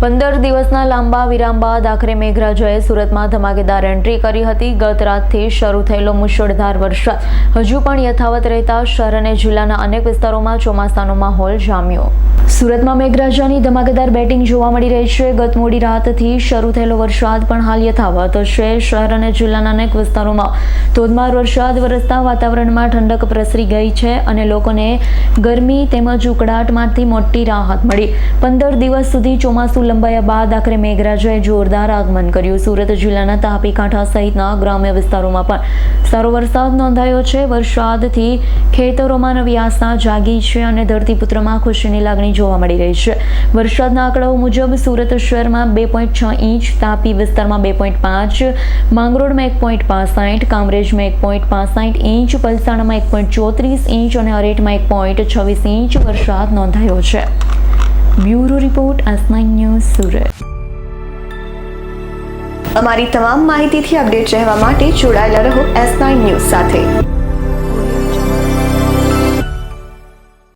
15 દિવસના લાંબા વિરામ બાદ આખરે મેઘરાજાએ સુરતમાં ધમાકેદાર એન્ટ્રી કરી હતી। ગત રાતથી શરૂ થયેલો મુશળધાર વરસાદ હજુ પણ યથાવત રહેતા શહેર અને જિલ્લાના અનેક વિસ્તારોમાં ચોમાસાનો માહોલ જામ્યો। સુરતમાં મેઘરાજાની ધમાકેદાર બેટિંગ જોવા મળી રહી છે। ગત મોડી રાતથી શરૂ થયેલો વરસાદ પણ હાલ યથાવત છે। શહેર અને જિલ્લાના અનેક વિસ્તારોમાં ધોધમાર વરસાદ વરસતા વાતાવરણમાં ઠંડક પ્રસરી ગઈ છે અને લોકોને ગરમી તેમજ ઉકળાટમાંથી મોટી રાહત મળી। 15 દિવસ સુધી ચોમાસું લંબાયા બાદ આખરે મેઘરાજાએ જોરદાર આગમન કર્યું। સુરત જિલ્લાના તાપી કાંઠા સહિતના ગ્રામ્ય વિસ્તારોમાં પણ સારો વરસાદ નોંધાયો છે। વરસાદથી ખેતરોમાં નવી આશા જાગી છે અને ધરતીપુત્રમાં ખુશીની લાગણી જોવા મળી રહી છે। વરસાદના આંકડાઓ મુજબ સુરત શહેરમાં 2.6 ઇંચ, તાપી વિસ્તારમાં 2.5, માંગરોળમાં 1.65, કામરેજમાં 1.65 ઇંચ, પલસાણામાં 1.34 ઇંચ અને અરેઠમાં 1.26 ઇંચ વરસાદ નોંધાયો છે। Bureau report S9 news Surat. અમારી તમામ માહિતીથી અપડેટ રહેવા માટે જોડાયેલા રહો S9 ન્યૂઝ સાથે।